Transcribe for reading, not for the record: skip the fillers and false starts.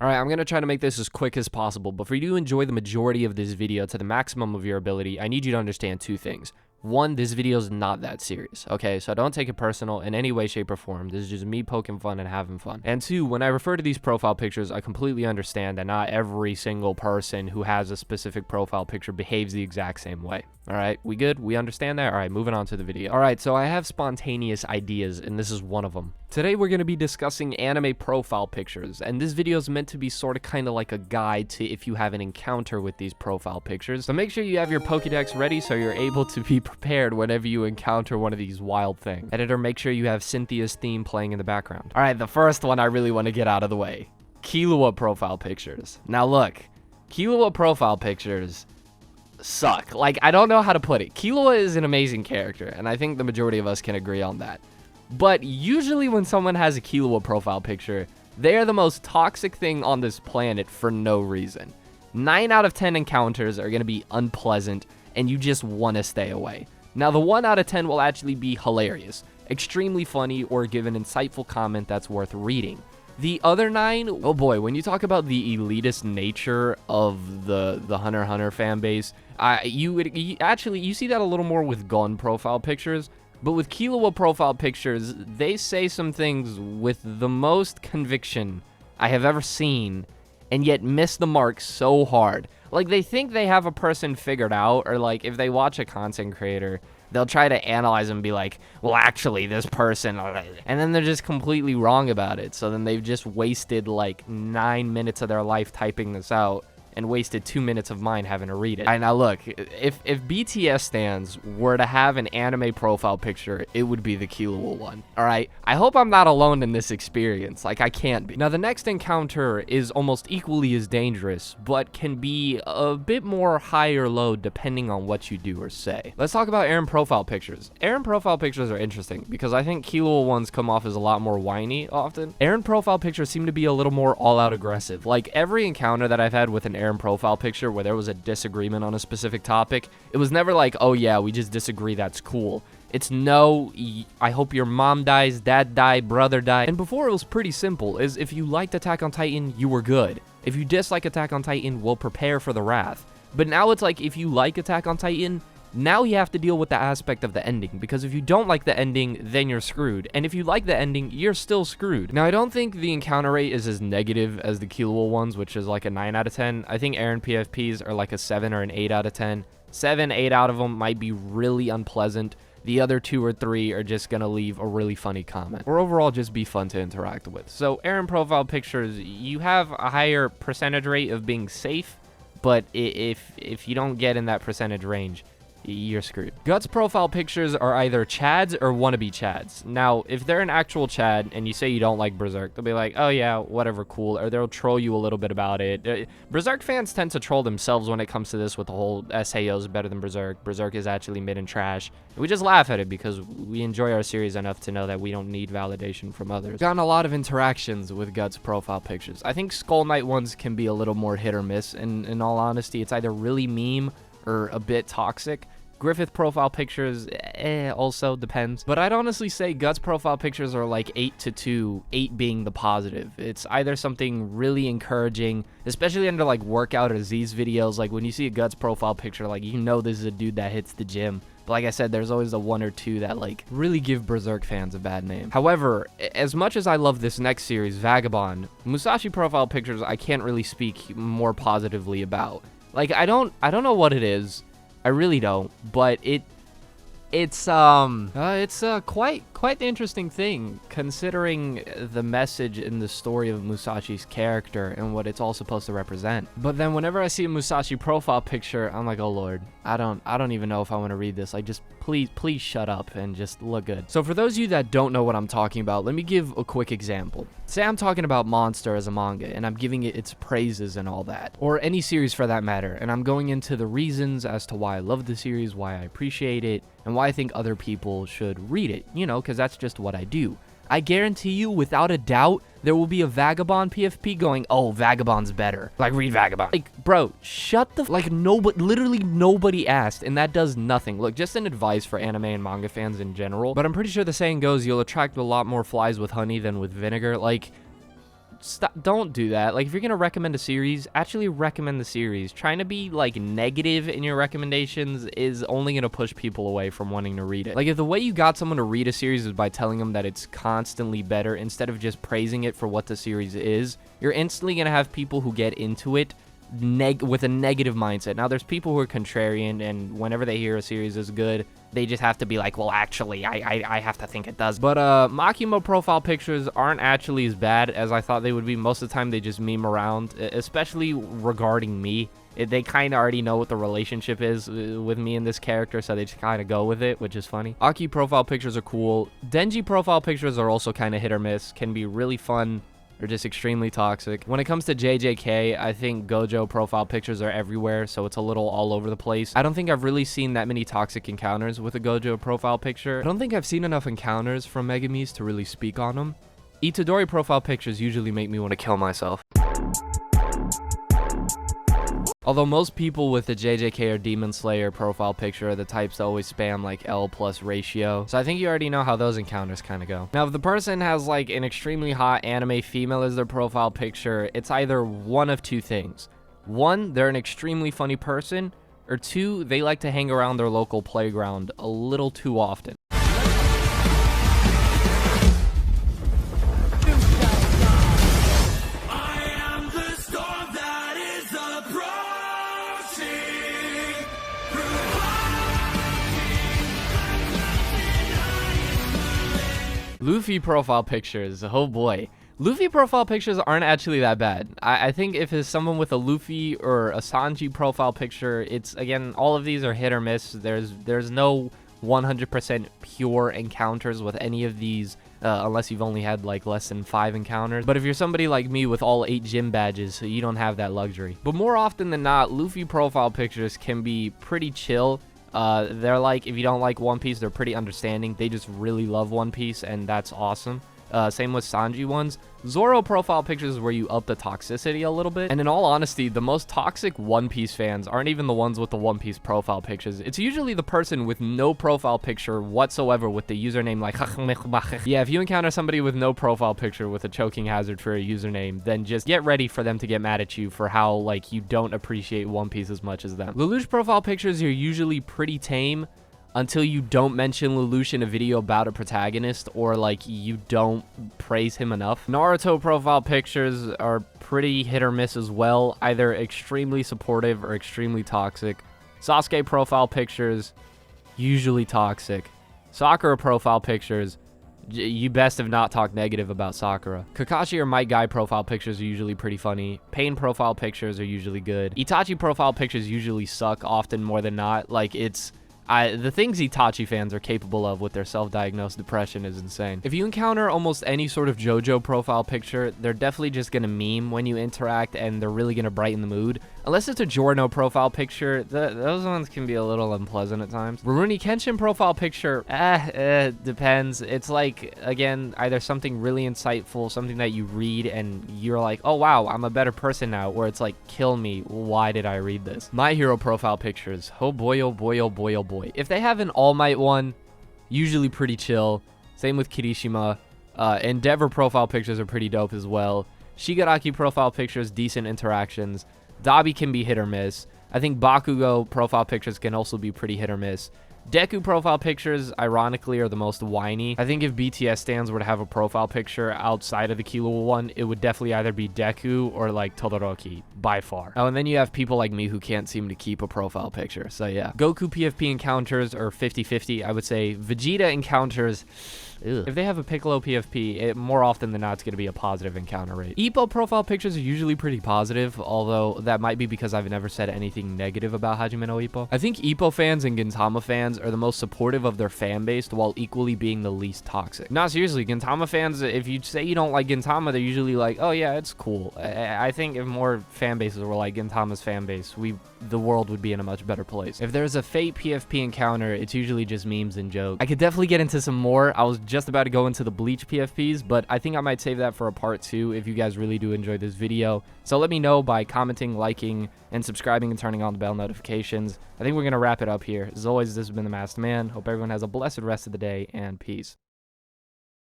Alright, I'm going to try to make this as quick as possible, but for you to enjoy the majority of this video to the maximum of your ability, I need you to understand two things. One, this video is not that serious, okay? So don't take it personal in any way, shape, or form. This is just me poking fun and having fun. And two, when I refer to these profile pictures, I completely understand that not every single person who has a specific profile picture behaves the exact same way. Alright, we good? We understand that? Alright, moving on to the video. Alright, so I have spontaneous ideas, and this is one of them. Today, we're going to be discussing anime profile pictures, and this video is meant to be sort of kind of like a guide to if you have an encounter with these profile pictures. So make sure you have your Pokédex ready so you're able to be prepared whenever you encounter one of these wild things. Editor, make sure you have Cynthia's theme playing in the background. Alright, the first one I really want to get out of the way. Killua profile pictures. Now look, Killua profile pictures suck. Like, I don't know how to put it. Killua is an amazing character, and I think the majority of us can agree on that. But usually when someone has a Killua profile picture, they are the most toxic thing on this planet for no reason. 9 out of 10 encounters are going to be unpleasant, and you just want to stay away. Now, the 1 out of 10 will actually be hilarious, extremely funny, or give an insightful comment that's worth reading. The other 9, oh boy, when you talk about the elitist nature of the Hunter x Hunter fan base, you see that a little more with Gon profile pictures. But with Killua profile pictures, they say some things with the most conviction I have ever seen, and yet miss the mark so hard. Like, they think they have a person figured out, or like, if they watch a content creator, they'll try to analyze and be like, well, actually, this person, and then they're just completely wrong about it. So then they've just wasted like 9 minutes of their life typing this out, and wasted 2 minutes of mine having to read it. Now look, if BTS stans were to have an anime profile picture, it would be the Killua one. Alright, I hope I'm not alone in this experience. Like, I can't be. Now, the next encounter is almost equally as dangerous, but can be a bit more high or low depending on what you do or say. Let's talk about Eren profile pictures. Eren profile pictures are interesting because I think Killua ones come off as a lot more whiny often. Eren profile pictures seem to be a little more all-out aggressive. Like, every encounter that I've had with an Eren profile picture where there was a disagreement on a specific topic, it was never like, oh yeah, we just disagree, that's cool. It's no, I hope your mom dies, dad die, brother die. And before it was pretty simple, is if you liked Attack on Titan, you were good. If you dislike Attack on Titan, well, prepare for the wrath. But now it's like, if you like Attack on Titan, now you have to deal with the aspect of the ending, because if you don't like the ending, then you're screwed. And if you like the ending, you're still screwed. Now, I don't think the encounter rate is as negative as the Killua ones, which is like a 9 out of 10. I think Eren PFPs are like a 7 or an 8 out of 10. 7, 8 out of them might be really unpleasant. The other 2 or 3 are just gonna leave a really funny comment, or overall just be fun to interact with. So Eren profile pictures, you have a higher percentage rate of being safe, but if you don't get in that percentage range, you're screwed. Guts profile pictures are either Chads or wannabe Chads. Now, if they're an actual Chad and you say you don't like Berserk, they'll be like, oh yeah, whatever, cool, or they'll troll you a little bit about it. Berserk fans tend to troll themselves when it comes to this with the whole SAO is better than Berserk. Berserk is actually mid and trash. And we just laugh at it because we enjoy our series enough to know that we don't need validation from others. Gotten a lot of interactions with Guts profile pictures. I think Skull Knight ones can be a little more hit or miss, and in all honesty, it's either really meme or a bit toxic. Griffith profile pictures, also depends. But I'd honestly say Guts profile pictures are like 8 to 2, 8 being the positive. It's either something really encouraging, especially under like workout or Z's videos. Like when you see a Guts profile picture, like you know this is a dude that hits the gym. But like I said, there's always the 1 or 2 that like really give Berserk fans a bad name. However, as much as I love this next series, Vagabond, Musashi profile pictures I can't really speak more positively about. Like I don't know what it is. I really don't, but it's quite the interesting thing, considering the message in the story of Musashi's character and what it's all supposed to represent. But then whenever I see a Musashi profile picture, I'm like, oh lord, I don't even know if I want to read this. Like, just please shut up and just look good. So for those of you that don't know what I'm talking about, let me give a quick example. Say I'm talking about Monster as a manga, and I'm giving it its praises and all that, or any series for that matter, and I'm going into the reasons as to why I love the series, why I appreciate it, and why I think other people should read it, you know, because that's just what I do. I guarantee you, without a doubt, there will be a Vagabond PFP going, oh, Vagabond's better. Like, read Vagabond. Like, bro, shut the... Like, literally nobody asked, and that does nothing. Look, just an advice for anime and manga fans in general, but I'm pretty sure the saying goes, you'll attract a lot more flies with honey than with vinegar. Like, don't do that. Like, if you're gonna recommend a series, actually recommend the series. Trying to be like negative in your recommendations is only gonna push people away from wanting to read it. Like, if the way you got someone to read a series is by telling them that it's constantly better instead of just praising it for what the series is, you're instantly gonna have people who get into it with a negative mindset. Now, there's people who are contrarian, and whenever they hear a series is good, they just have to be like, well, actually, I have to think it does. But Makima profile pictures aren't actually as bad as I thought they would be. Most of the time, they just meme around, especially regarding me. They kind of already know what the relationship is with me and this character, so they just kind of go with it, which is funny. Aki profile pictures are cool. Denji profile pictures are also kind of hit or miss, can be really fun, or just extremely toxic. When it comes to JJK, I think Gojo profile pictures are everywhere, so it's a little all over the place. I don't think I've really seen that many toxic encounters with a Gojo profile picture. I don't think I've seen enough encounters from Megumis to really speak on them. Itadori profile pictures usually make me want to kill myself. Although most people with the JJK or Demon Slayer profile picture are the types that always spam like L plus ratio. So I think you already know how those encounters kind of go. Now, if the person has like an extremely hot anime female as their profile picture, it's either one of two things. One, they're an extremely funny person, or two, they like to hang around their local playground a little too often. Luffy profile pictures, oh boy. Luffy profile pictures aren't actually that bad. I think if it's someone with a Luffy or a Sanji profile picture, it's, again, all of these are hit or miss. There's no 100% pure encounters with any of these, unless you've only had like less than 5 encounters. But if you're somebody like me with all 8 gym badges, you don't have that luxury. But more often than not, Luffy profile pictures can be pretty chill. They're like, if you don't like One Piece, they're pretty understanding. They just really love One Piece, and that's awesome. Same with Sanji ones. Zoro profile pictures is where you up the toxicity a little bit. And in all honesty, the most toxic One Piece fans aren't even the ones with the One Piece profile pictures. It's usually the person with no profile picture whatsoever with the username like yeah, if you encounter somebody with no profile picture with a choking hazard for a username, then just get ready for them to get mad at you for how like you don't appreciate One Piece as much as them. Lelouch profile pictures are usually pretty tame until you don't mention Lelouch in a video about a protagonist, or like you don't praise him enough. Naruto profile pictures are pretty hit or miss as well, either extremely supportive or extremely toxic. Sasuke profile pictures, usually toxic. Sakura profile pictures, you best have not talked negative about Sakura. Kakashi or Might Guy profile pictures are usually pretty funny. Pain profile pictures are usually good. Itachi profile pictures usually suck often more than not. Like, the things Itachi fans are capable of with their self-diagnosed depression is insane. If you encounter almost any sort of JoJo profile picture, they're definitely just gonna meme when you interact, and they're really gonna brighten the mood. Unless it's a Giorno profile picture, those ones can be a little unpleasant at times. Rurouni Kenshin profile picture, depends. It's like, again, either something really insightful, something that you read and you're like, oh wow, I'm a better person now, or it's like, kill me, why did I read this? My Hero profile pictures, oh boy, oh boy, oh boy, oh boy. If they have an All Might one, usually pretty chill. Same with Kirishima. Endeavor profile pictures are pretty dope as well. Shigaraki profile pictures, decent interactions. Dabi can be hit or miss. I think Bakugo profile pictures can also be pretty hit or miss. Deku profile pictures, ironically, are the most whiny. I think if BTS stans were to have a profile picture outside of the Killua one, it would definitely either be Deku or like Todoroki, by far. Oh, and then you have people like me who can't seem to keep a profile picture. So yeah, Goku PFP encounters are 50-50. I would say Vegeta encounters, if they have a Piccolo PFP, more often than not, it's going to be a positive encounter rate. Ippo profile pictures are usually pretty positive, although that might be because I've never said anything negative about Hajime no Ippo. I think Ippo fans and Gintama fans are the most supportive of their fan base while equally being the least toxic. No, seriously, Gintama fans, if you say you don't like Gintama, they're usually like, oh yeah, it's cool. I think if more fan bases were like Gintama's fan base, the world would be in a much better place. If there's a Fate PFP encounter, it's usually just memes and jokes. I could definitely get into some more. I was just about to go into the Bleach PFPs, but I think I might save that for a part 2 if you guys really do enjoy this video. So let me know by commenting, liking, and subscribing and turning on the bell notifications. I think we're going to wrap it up here. As always, this has been the Masked Man. Hope everyone has a blessed rest of the day, and peace.